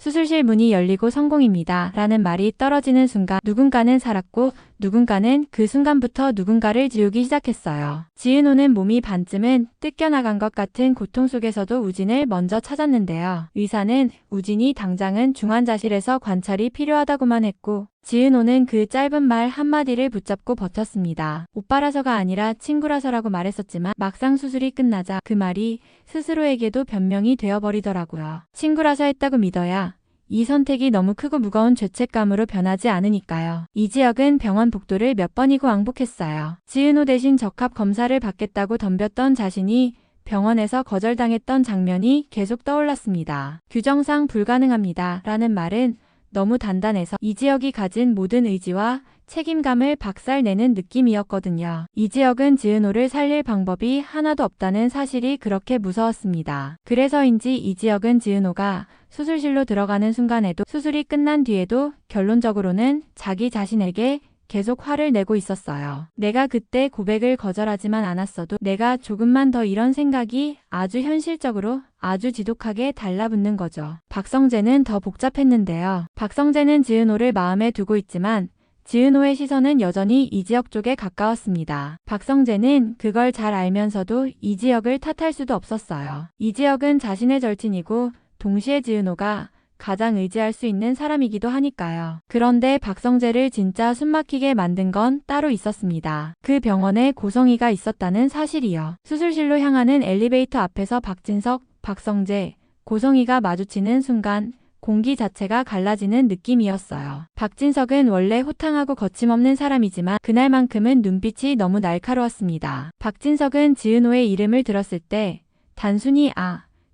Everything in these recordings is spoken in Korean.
수술실 문이 열리고 성공입니다. 라는 말이 떨어지는 순간 누군가는 살았고 누군가는 그 순간부터 누군가를 지우기 시작했어요. 지은호는 몸이 반쯤은 뜯겨나간 것 같은 고통 속에서도 우진을 먼저 찾았는데요. 의사는 우진이 당장은 중환자실에서 관찰이 필요하다고만 했고 지은호는 그 짧은 말 한마디를 붙잡고 버텼습니다. 오빠라서가 아니라 친구라서라고 말했었지만 막상 수술이 끝나자 그 말이 스스로에게도 변명이 되어버리더라고요. 친구라서 했다고 믿어야 이 선택이 너무 크고 무거운 죄책감으로 변하지 않으니까요. 이지혁은 병원 복도를 몇 번이고 왕복했어요. 지은호 대신 적합 검사를 받겠다고 덤볐던 자신이 병원에서 거절당했던 장면이 계속 떠올랐습니다. 규정상 불가능합니다. 라는 말은 너무 단단해서 이지혁이 가진 모든 의지와 책임감을 박살내는 느낌이었거든요. 이지혁은 지은호를 살릴 방법이 하나도 없다는 사실이 그렇게 무서웠습니다. 그래서인지 이지혁은 지은호가 수술실로 들어가는 순간에도 수술이 끝난 뒤에도 결론적으로는 자기 자신에게 계속 화를 내고 있었어요. 내가 그때 고백을 거절하지만 않았어도 내가 조금만 더 이런 생각이 아주 현실적으로 아주 지독하게 달라붙는 거죠. 박성재는 더 복잡했는데요. 박성재는 지은호를 마음에 두고 있지만 지은호의 시선은 여전히 이지혁 쪽에 가까웠습니다. 박성재는 그걸 잘 알면서도 이지혁을 탓할 수도 없었어요. 이지혁은 자신의 절친이고 동시에 지은호가 가장 의지할 수 있는 사람이기도 하니까요. 그런데 박성재를 진짜 숨막히게 만든 건 따로 있었습니다. 그 병원에 고성희가 있었다는 사실이요. 수술실로 향하는 엘리베이터 앞에서 박진석, 박성재, 고성희가 마주치는 순간 공기 자체가 갈라지는 느낌이었어요. 박진석은 원래 호탕하고 거침없는 사람이지만 그날만큼은 눈빛이 너무 날카로웠습니다. 박진석은 지은호의 이름을 들었을 때 단순히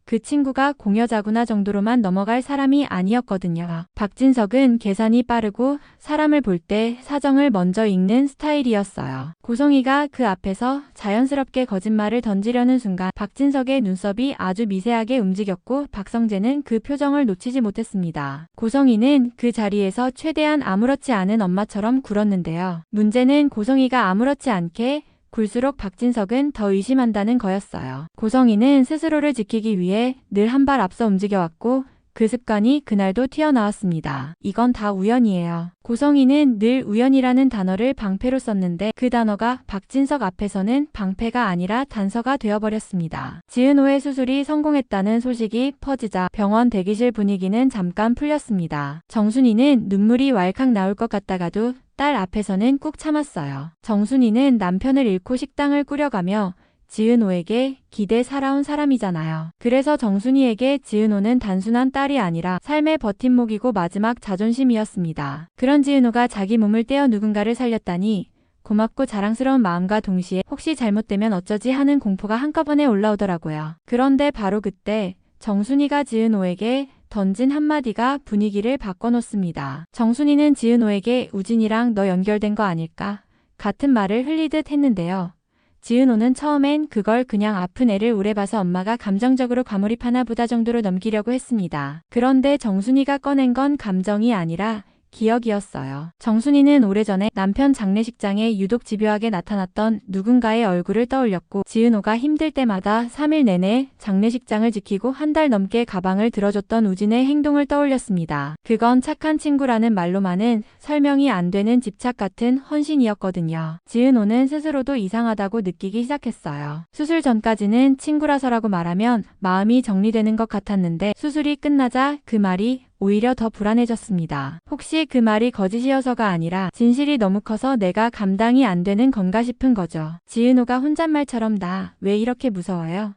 그 친구가 공여자구나 정도로만 넘어갈 사람이 아니었거든요. 박진석은 계산이 빠르고 사람을 볼 때 사정을 먼저 읽는 스타일이었어요. 고성희가 그 앞에서 자연스럽게 거짓말을 던지려는 순간 박진석의 눈썹이 아주 미세하게 움직였고 박성재는 그 표정을 놓치지 못했습니다. 고성희는 그 자리에서 최대한 아무렇지 않은 엄마처럼 굴었는데요. 문제는 고성희가 아무렇지 않게 굴수록 박진석은 더 의심한다는 거였어요. 고성희는 스스로를 지키기 위해 늘 한 발 앞서 움직여왔고 그 습관이 그날도 튀어나왔습니다. 이건 다 우연이에요. 고성희는 늘 우연이라는 단어를 방패로 썼는데 그 단어가 박진석 앞에서는 방패가 아니라 단서가 되어버렸습니다. 지은호의 수술이 성공했다는 소식이 퍼지자 병원 대기실 분위기는 잠깐 풀렸습니다. 정순이는 눈물이 왈칵 나올 것 같다가도 딸 앞에서는 꾹 참았어요. 정순이는 남편을 잃고 식당을 꾸려가며 지은호에게 기대 살아온 사람이잖아요. 그래서 정순이에게 지은호는 단순한 딸이 아니라 삶의 버팀목이고 마지막 자존심이었습니다. 그런 지은호가 자기 몸을 떼어 누군가를 살렸다니 고맙고 자랑스러운 마음과 동시에 혹시 잘못되면 어쩌지 하는 공포가 한꺼번에 올라오더라고요. 그런데 바로 그때 정순이가 지은호에게 던진 한마디가 분위기를 바꿔놓습니다. 정순이는 지은호에게 우진이랑 너 연결된 거 아닐까? 같은 말을 흘리듯 했는데요. 지은호는 처음엔 그걸 그냥 아픈 애를 오래 봐서 엄마가 감정적으로 과몰입하나 보다 정도로 넘기려고 했습니다. 그런데 정순이가 꺼낸 건 감정이 아니라 기억이었어요. 정순이는 오래전에 남편 장례식장에 유독 집요하게 나타났던 누군가의 얼굴을 떠올렸고 지은호가 힘들 때마다 3일 내내 장례식장을 지키고 한 달 넘게 가방을 들어줬던 우진의 행동을 떠올렸습니다. 그건 착한 친구라는 말로만은 설명이 안 되는 집착 같은 헌신이었거든요. 지은호는 스스로도 이상하다고 느끼기 시작했어요. 수술 전까지는 친구라서라고 말하면 마음이 정리되는 것 같았는데 수술이 끝나자 그 말이 오히려 더 불안해졌습니다. 혹시 그 말이 거짓이어서가 아니라 진실이 너무 커서 내가 감당이 안 되는 건가 싶은 거죠. 지은호가 혼잣말처럼 나 왜 이렇게 무서워요?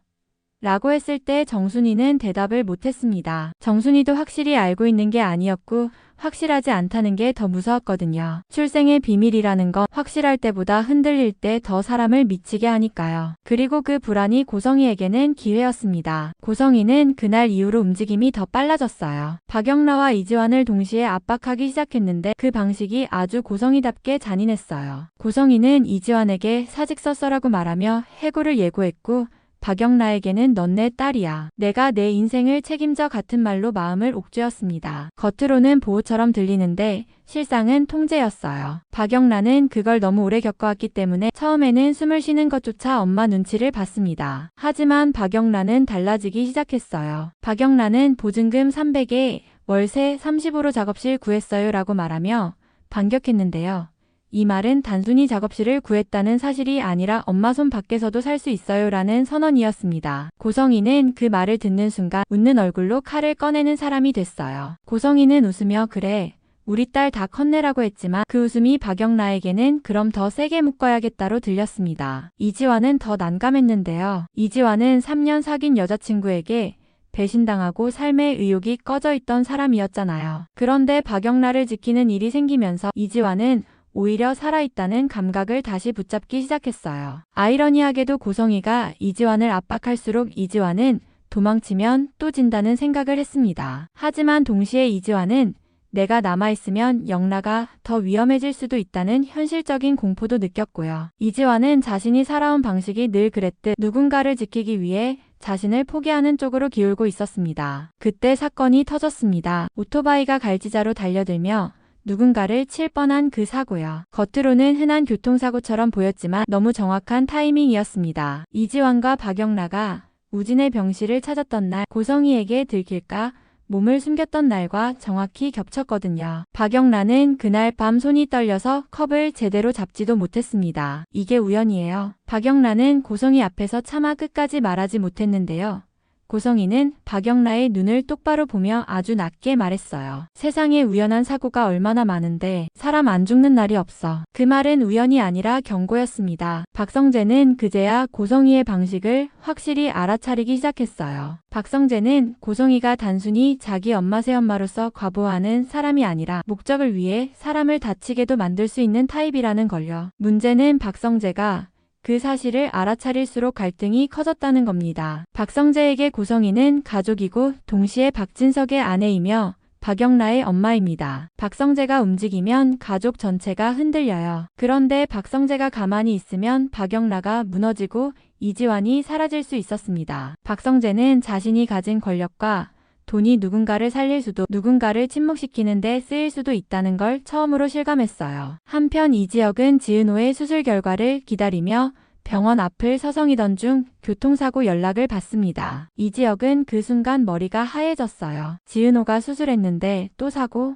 라고 했을 때 정순이는 대답을 못했습니다. 정순이도 확실히 알고 있는 게 아니었고 확실하지 않다는 게 더 무서웠거든요. 출생의 비밀이라는 건 확실할 때보다 흔들릴 때 더 사람을 미치게 하니까요. 그리고 그 불안이 고성희에게는 기회였습니다. 고성희는 그날 이후로 움직임이 더 빨라졌어요. 박영라와 이지환을 동시에 압박하기 시작했는데 그 방식이 아주 고성희답게 잔인했어요. 고성희는 이지환에게 사직서 써라고 말하며 해고를 예고했고 박영라에게는 넌 내 딸이야. 내가 내 인생을 책임져 같은 말로 마음을 옥죄었습니다. 겉으로는 보호처럼 들리는데 실상은 통제였어요. 박영라는 그걸 너무 오래 겪어왔기 때문에 처음에는 숨을 쉬는 것조차 엄마 눈치를 봤습니다. 하지만 박영라는 달라지기 시작했어요. 박영라는 보증금 300에 월세 30으로 작업실 구했어요 라고 말하며 반격했는데요. 이 말은 단순히 작업실을 구했다는 사실이 아니라 엄마 손 밖에서도 살 수 있어요 라는 선언이었습니다. 고성이는 그 말을 듣는 순간 웃는 얼굴로 칼을 꺼내는 사람이 됐어요. 고성이는 웃으며 그래 우리 딸 다 컸네라고 했지만 그 웃음이 박영라에게는 그럼 더 세게 묶어야겠다로 들렸습니다. 이지환은 더 난감했는데요. 이지환은 3년 사귄 여자친구에게 배신당하고 삶의 의욕이 꺼져 있던 사람이었잖아요. 그런데 박영라를 지키는 일이 생기면서 이지환은 오히려 살아있다는 감각을 다시 붙잡기 시작했어요. 아이러니하게도 고성이가 이지환을 압박할수록 이지환은 도망치면 또 진다는 생각을 했습니다. 하지만 동시에 이지환은 내가 남아있으면 영라가 더 위험해질 수도 있다는 현실적인 공포도 느꼈고요. 이지환은 자신이 살아온 방식이 늘 그랬듯 누군가를 지키기 위해 자신을 포기하는 쪽으로 기울고 있었습니다. 그때 사건이 터졌습니다. 오토바이가 갈지자로 달려들며 누군가를 칠 뻔한 그 사고요. 겉으로는 흔한 교통사고처럼 보였지만 너무 정확한 타이밍이었습니다. 이지환과 박영라가 우진의 병실을 찾았던 날 고성이에게 들킬까 몸을 숨겼던 날과 정확히 겹쳤거든요. 박영라는 그날 밤 손이 떨려서 컵을 제대로 잡지도 못했습니다. 이게 우연이에요. 박영라는 고성이 앞에서 차마 끝까지 말하지 못했는데요. 고성이는 박영라의 눈을 똑바로 보며 아주 낮게 말했어요. 세상에 우연한 사고가 얼마나 많은데 사람 안 죽는 날이 없어. 그 말은 우연이 아니라 경고였습니다. 박성재는 그제야 고성이의 방식을 확실히 알아차리기 시작했어요. 박성재는 고성이가 단순히 자기 엄마 새엄마로서 과보하는 사람이 아니라 목적을 위해 사람을 다치게도 만들 수 있는 타입이라는 걸요. 문제는 박성재가 그 사실을 알아차릴수록 갈등이 커졌다는 겁니다. 박성재에게 고성이는 가족이고 동시에 박진석의 아내이며 박영라의 엄마입니다. 박성재가 움직이면 가족 전체가 흔들려요. 그런데 박성재가 가만히 있으면 박영라가 무너지고 이지환이 사라질 수 있었습니다. 박성재는 자신이 가진 권력과 돈이 누군가를 살릴 수도 누군가를 침묵시키는 데 쓰일 수도 있다는 걸 처음으로 실감했어요. 한편 이지혁은 지은호의 수술 결과를 기다리며 병원 앞을 서성이던 중 교통사고 연락을 받습니다. 이지혁은 그 순간 머리가 하얘졌어요. 지은호가 수술했는데 또 사고?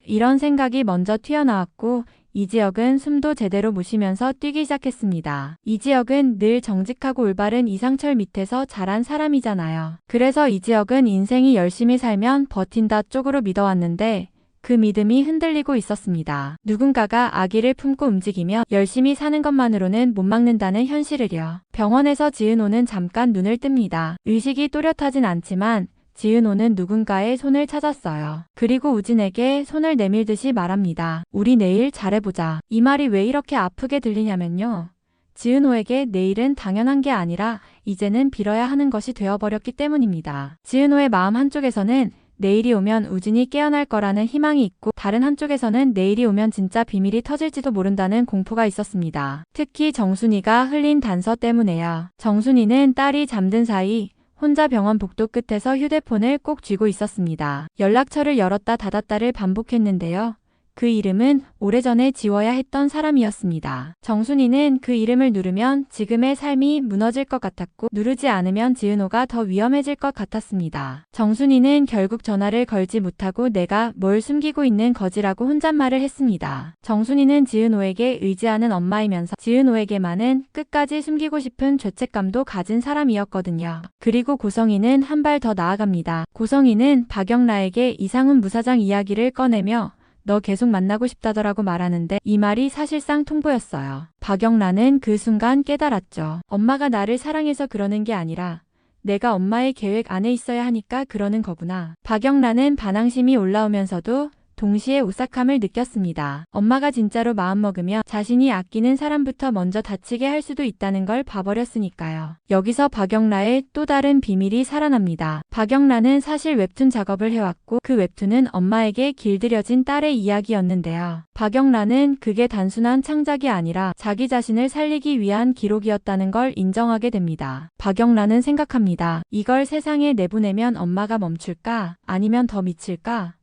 이런 생각이 먼저 튀어나왔고 이지혁은 숨도 제대로 못 쉬면서 뛰기 시작했습니다. 이지혁은 늘 정직하고 올바른 이상철 밑에서 자란 사람이잖아요. 그래서 이지혁은 인생이 열심히 살면 버틴다 쪽으로 믿어왔는데 그 믿음이 흔들리고 있었습니다. 누군가가 아기를 품고 움직이며 열심히 사는 것만으로는 못 막는다는 현실을요. 병원에서 지은호는 잠깐 눈을 뜹니다. 의식이 또렷하진 않지만 지은호는 누군가의 손을 찾았어요. 그리고 우진에게 손을 내밀듯이 말합니다. 우리 내일 잘해보자. 이 말이 왜 이렇게 아프게 들리냐면요. 지은호에게 내일은 당연한 게 아니라 이제는 빌어야 하는 것이 되어버렸기 때문입니다. 지은호의 마음 한쪽에서는 내일이 오면 우진이 깨어날 거라는 희망이 있고 다른 한쪽에서는 내일이 오면 진짜 비밀이 터질지도 모른다는 공포가 있었습니다. 특히 정순이가 흘린 단서 때문에요. 정순이는 딸이 잠든 사이 혼자 병원 복도 끝에서 휴대폰을 꼭 쥐고 있었습니다. 연락처를 열었다 닫았다를 반복했는데요. 그 이름은 오래전에 지워야 했던 사람이었습니다. 정순이는 그 이름을 누르면 지금의 삶이 무너질 것 같았고 누르지 않으면 지은호가 더 위험해질 것 같았습니다. 정순이는 결국 전화를 걸지 못하고 내가 뭘 숨기고 있는 거지라고 혼잣말을 했습니다. 정순이는 지은호에게 의지하는 엄마이면서 지은호에게만은 끝까지 숨기고 싶은 죄책감도 가진 사람이었거든요. 그리고 고성이는 한 발 더 나아갑니다. 고성이는 박영라에게 이상훈 무사장 이야기를 꺼내며 너 계속 만나고 싶다더라고 말하는데 이 말이 사실상 통보였어요. 박영라는 그 순간 깨달았죠. 엄마가 나를 사랑해서 그러는 게 아니라 내가 엄마의 계획 안에 있어야 하니까 그러는 거구나. 박영라는 반항심이 올라오면서도 동시에 오싹함을 느꼈습니다. 엄마가 진짜로 마음먹으며 자신이 아끼는 사람부터 먼저 다치게 할 수도 있다는 걸 봐버렸으니까요. 여기서 박영라의 또 다른 비밀이 살아납니다. 박영라는 사실 웹툰 작업을 해왔고 그 웹툰은 엄마에게 길들여진 딸의 이야기였는데요. 박영라는 그게 단순한 창작이 아니라 자기 자신을 살리기 위한 기록이었다는 걸 인정하게 됩니다. 박영라는 생각합니다. 이걸 세상에 내보내면 엄마가 멈출까? 아니면 더 미칠까?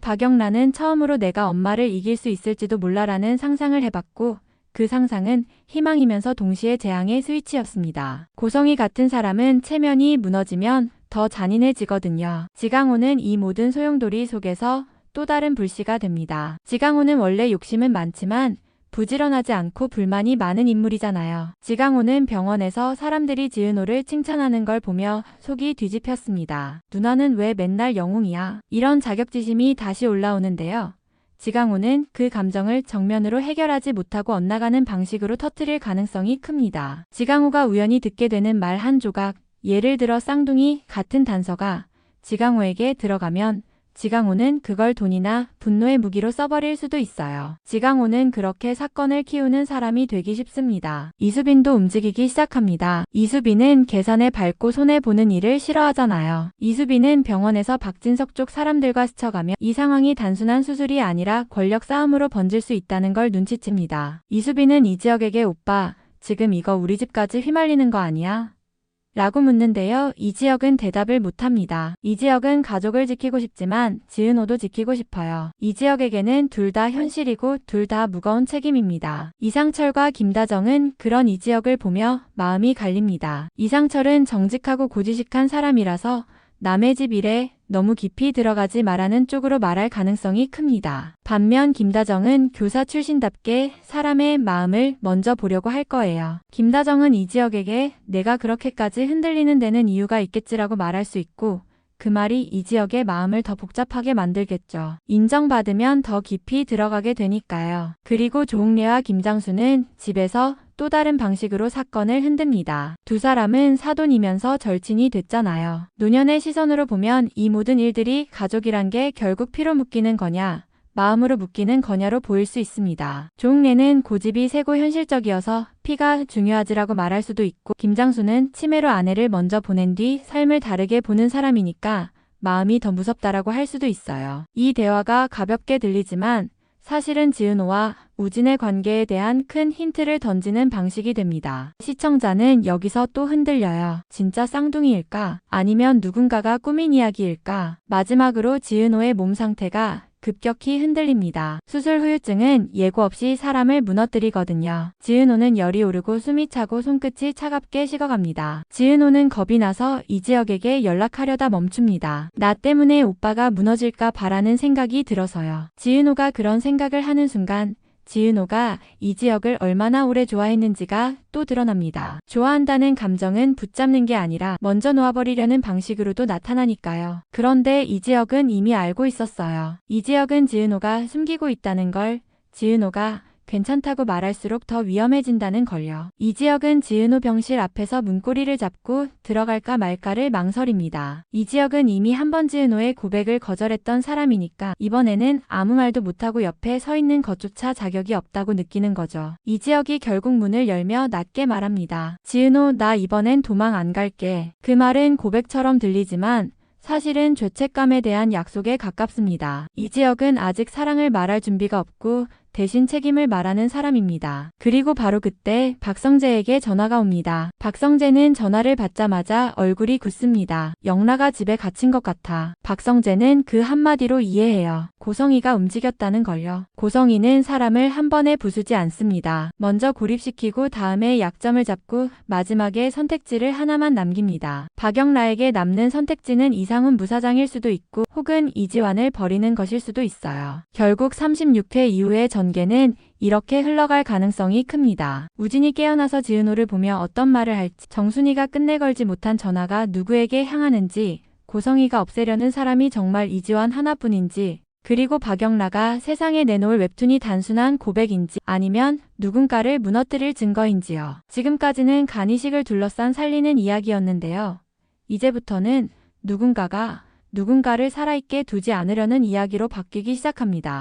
박영라는 처음으로 내가 엄마를 이길 수 있을지도 몰라라는 상상을 해봤고 그 상상은 희망이면서 동시에 재앙의 스위치였습니다. 고성이 같은 사람은 체면이 무너지면 더 잔인해지거든요. 지강호는 이 모든 소용돌이 속에서 또 다른 불씨가 됩니다. 지강호는 원래 욕심은 많지만 부지런하지 않고 불만이 많은 인물이잖아요. 지강호는 병원에서 사람들이 지은호를 칭찬하는 걸 보며 속이 뒤집혔습니다. 누나는 왜 맨날 영웅이야? 이런 자격지심이 다시 올라오는데요. 지강호는 그 감정을 정면으로 해결하지 못하고 엇나가는 방식으로 터뜨릴 가능성이 큽니다. 지강호가 우연히 듣게 되는 말 한 조각, 예를 들어 쌍둥이 같은 단서가 지강호에게 들어가면 지강호는 그걸 돈이나 분노의 무기로 써버릴 수도 있어요. 지강호는 그렇게 사건을 키우는 사람이 되기 쉽습니다. 이수빈도 움직이기 시작합니다. 이수빈은 계산에 밟고 손해보는 일을 싫어하잖아요. 이수빈은 병원에서 박진석 쪽 사람들과 스쳐가며 이 상황이 단순한 수술이 아니라 권력 싸움으로 번질 수 있다는 걸 눈치챕니다. 이수빈은 이지혁에게 오빠, 지금 이거 우리 집까지 휘말리는 거 아니야? 라고 묻는데요. 이지혁은 대답을 못합니다. 이지혁은 가족을 지키고 싶지만 지은호도 지키고 싶어요. 이지혁에게는 둘 다 현실이고 둘 다 무거운 책임입니다. 이상철과 김다정은 그런 이지혁을 보며 마음이 갈립니다. 이상철은 정직하고 고지식한 사람이라서 남의 집 일에 너무 깊이 들어가지 말라는 쪽으로 말할 가능성이 큽니다. 반면 김다정은 교사 출신답게 사람의 마음을 먼저 보려고 할 거예요. 김다정은 이지혁에게 내가 그렇게까지 흔들리는 데는 이유가 있겠지라고 말할 수 있고 그 말이 이지혁의 마음을 더 복잡하게 만들겠죠. 인정받으면 더 깊이 들어가게 되니까요. 그리고 조홍래와 김장수는 집에서 또 다른 방식으로 사건을 흔듭니다. 두 사람은 사돈이면서 절친이 됐잖아요. 노년의 시선으로 보면 이 모든 일들이 가족이란 게 결국 피로 묶이는 거냐, 마음으로 묶이는 거냐로 보일 수 있습니다. 조홍래는 고집이 세고 현실적이어서 피가 중요하지라고 말할 수도 있고 김장수는 치매로 아내를 먼저 보낸 뒤 삶을 다르게 보는 사람이니까 마음이 더 무섭다라고 할 수도 있어요. 이 대화가 가볍게 들리지만 사실은 지은호와 우진의 관계에 대한 큰 힌트를 던지는 방식이 됩니다. 시청자는 여기서 또 흔들려요. 진짜 쌍둥이일까? 아니면 누군가가 꾸민 이야기일까? 마지막으로 지은호의 몸 상태가 급격히 흔들립니다. 수술 후유증은 예고 없이 사람을 무너뜨리거든요. 지은호는 열이 오르고 숨이 차고 손끝이 차갑게 식어갑니다. 지은호는 겁이 나서 이지혁에게 연락하려다 멈춥니다. 나 때문에 오빠가 무너질까 바라는 생각이 들어서요. 지은호가 그런 생각을 하는 순간 지은호가 이지혁을 얼마나 오래 좋아했는지가 또 드러납니다. 좋아한다는 감정은 붙잡는 게 아니라 먼저 놓아버리려는 방식으로도 나타나니까요. 그런데 이지혁은 이미 알고 있었어요. 이지혁은 지은호가 숨기고 있다는 걸, 지은호가 괜찮다고 말할수록 더 위험해진다는 걸요. 이지혁은 지은호 병실 앞에서 문고리를 잡고 들어갈까 말까를 망설입니다. 이지혁은 이미 한 번 지은호의 고백을 거절했던 사람이니까 이번에는 아무 말도 못하고 옆에 서 있는 것조차 자격이 없다고 느끼는 거죠. 이지혁이 결국 문을 열며 낮게 말합니다. 지은호, 나 이번엔 도망 안 갈게. 그 말은 고백처럼 들리지만 사실은 죄책감에 대한 약속에 가깝습니다. 이지혁은 아직 사랑을 말할 준비가 없고 대신 책임을 말하는 사람입니다. 그리고 바로 그때 박성재에게 전화가 옵니다. 박성재는 전화를 받자마자 얼굴이 굳습니다. 영라가 집에 갇힌 것 같아. 박성재는 그 한마디로 이해해요. 고성이가 움직였다는 걸요. 고성이는 사람을 한 번에 부수지 않습니다. 먼저 고립시키고 다음에 약점을 잡고 마지막에 선택지를 하나만 남깁니다. 박영라에게 남는 선택지는 이상훈 부사장일 수도 있고 혹은 이지환을 버리는 것일 수도 있어요. 결국 36회 이후의 전개는 이렇게 흘러갈 가능성이 큽니다. 우진이 깨어나서 지은호를 보며 어떤 말을 할지, 정순이가 끝내 걸지 못한 전화가 누구에게 향하는지, 고성이가 없애려는 사람이 정말 이지환 하나뿐인지, 그리고 박영라가 세상에 내놓을 웹툰이 단순한 고백인지 아니면 누군가를 무너뜨릴 증거인지요. 지금까지는 간이식을 둘러싼 살리는 이야기였는데요. 이제부터는 누군가가 누군가를 살아있게 두지 않으려는 이야기로 바뀌기 시작합니다.